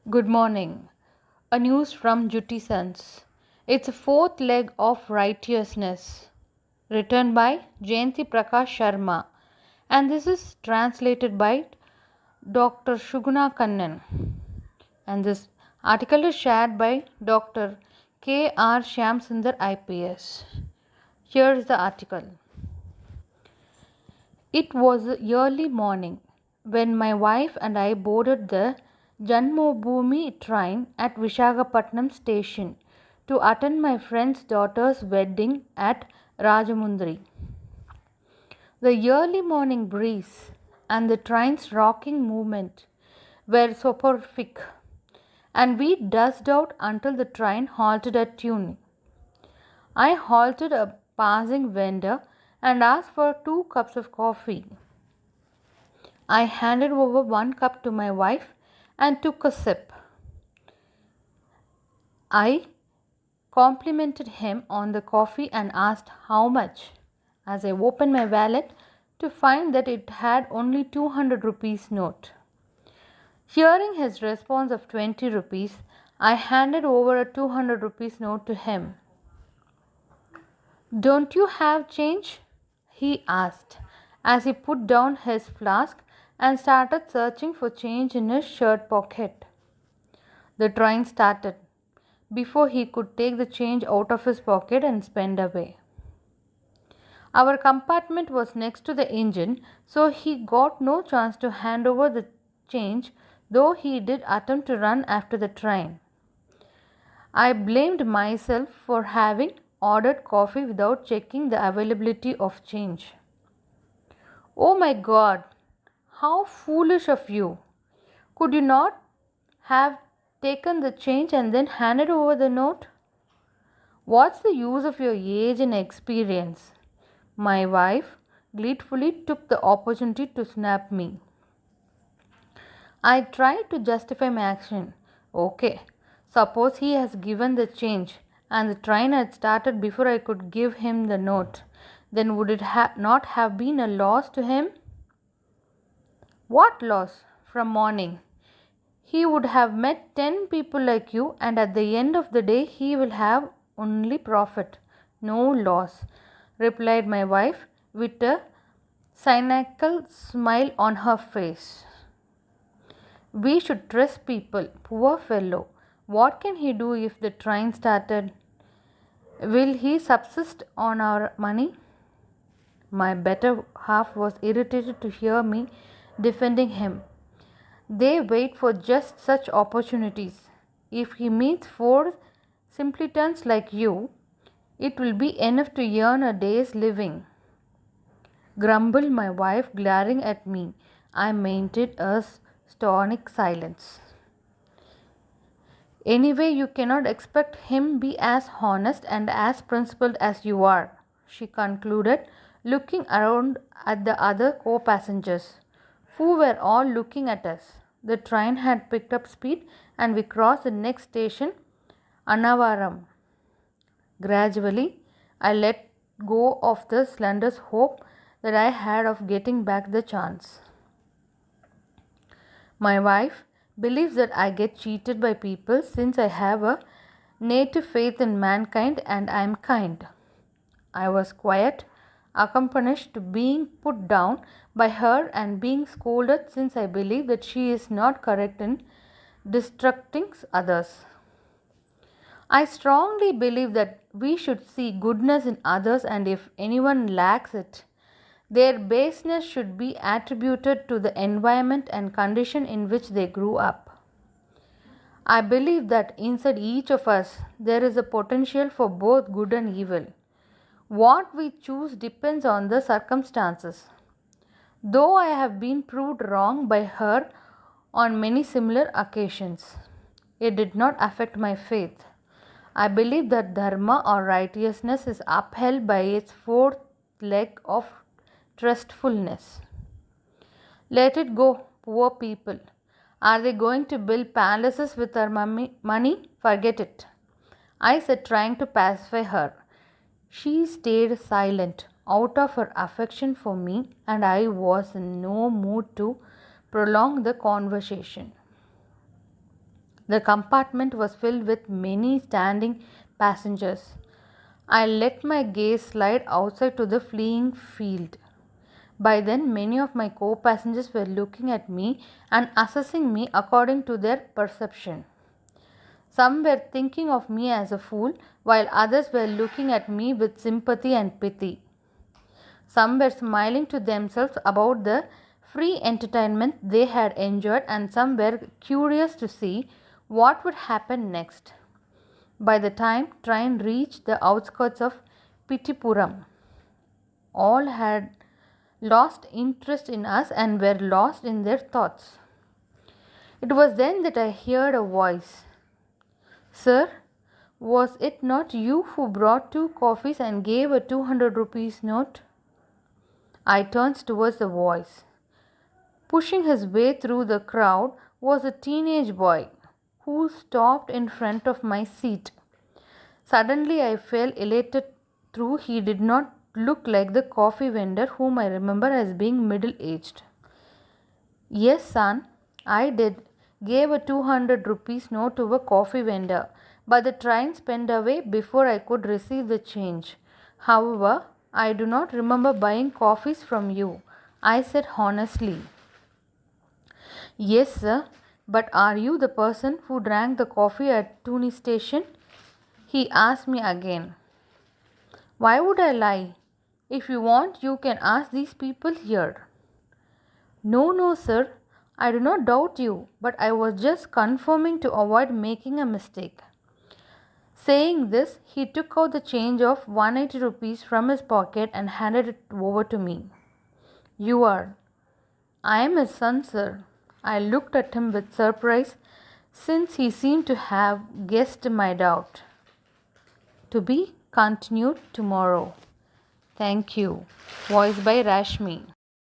Good morning. A news from Juttysuns. It's a fourth leg of righteousness. Written by Jayanti Prakash Sharma. And this is translated by Dr. Shuguna Kannan. And this article is shared by Dr. K.R. Shyamsundar IPS. Here is the article. It was early morning when my wife and I boarded the Janmobhoomi train at Visakhapatnam station to attend my friend's daughter's wedding at Rajamundry. The early morning breeze and the train's rocking movement were soporific, and we dozed out until the train halted at Tune. I halted a passing vendor and asked for 2 cups of coffee. I handed over 1 cup to my wife and took a sip. I complimented him on the coffee and asked how much, as I opened my wallet to find that it had only 200 rupees note. Hearing his response of 20 rupees, I handed over a 200 rupees note to him. Don't you have change? He asked as he put down his flask and started searching for change in his shirt pocket. The train started before he could take the change out of his pocket and spend away. Our compartment was next to the engine, so he got no chance to hand over the change, though he did attempt to run after the train. I blamed myself for having ordered coffee without checking the availability of change. Oh my God, how foolish of you! Could you not have taken the change and then handed over the note? What's the use of your age and experience? My wife gleefully took the opportunity to snap me. I tried to justify my action. Okay, suppose he has given the change and the train had started before I could give him the note. Then would it not have been a loss to him? What loss? From morning. He would have met 10 people like you, and at the end of the day, he will have only profit, no loss, replied my wife with a cynical smile on her face. We should trust people, poor fellow. What can he do if the train started? Will he subsist on our money? My better half was irritated to hear me defending him. They wait for just such opportunities. If he meets 4 simpletons like you, it will be enough to earn a day's living, grumbled my wife, glaring at me. I maintained a stonic silence. Anyway, you cannot expect him be as honest and as principled as you are, she concluded, looking around at the other co-passengers, who were all looking at us. The train had picked up speed and we crossed the next station, Annavaram. Gradually, I let go of the slender hope that I had of getting back the chance. My wife believes that I get cheated by people since I have a native faith in mankind and I am kind. I was quiet, accomplished to being put down by her and being scolded since I believe that she is not correct in destructing others. I strongly believe that we should see goodness in others, and if anyone lacks it, their baseness should be attributed to the environment and condition in which they grew up. I believe that inside each of us there is a potential for both good and evil. What we choose depends on the circumstances. Though I have been proved wrong by her on many similar occasions, it did not affect my faith. I believe that dharma or righteousness is upheld by its fourth leg of trustfulness. Let it go, poor people. Are they going to build palaces with our money? Forget it, I said, trying to pacify her. She stayed silent out of her affection for me, and I was in no mood to prolong the conversation. The compartment was filled with many standing passengers. I let my gaze slide outside to the fleeing field. By then, many of my co passengers were looking at me and assessing me according to their perception. Some were thinking of me as a fool, while others were looking at me with sympathy and pity. Some were smiling to themselves about the free entertainment they had enjoyed, and some were curious to see what would happen next. By the time train reached the outskirts of Pittipuram, all had lost interest in us and were lost in their thoughts. It was then that I heard a voice. Sir, was it not you who brought two coffees and gave a 200 rupees note? I turned towards the voice. Pushing his way through the crowd was a teenage boy who stopped in front of my seat. Suddenly I felt elated through he did not look like the coffee vendor whom I remember as being middle-aged. Yes, son, I did. Gave a 200 rupees note to a coffee vendor, but the train sped away before I could receive the change. However, I do not remember buying coffees from you, I said honestly. Yes, sir, but are you the person who drank the coffee at Tuni station? He asked me again. Why would I lie? If you want, you can ask these people here. No, sir. I do not doubt you, but I was just confirming to avoid making a mistake. Saying this, he took out the change of 180 rupees from his pocket and handed it over to me. You are. I am his son, sir. I looked at him with surprise, since he seemed to have guessed my doubt. To be continued tomorrow. Thank you. Voiced by Rashmi.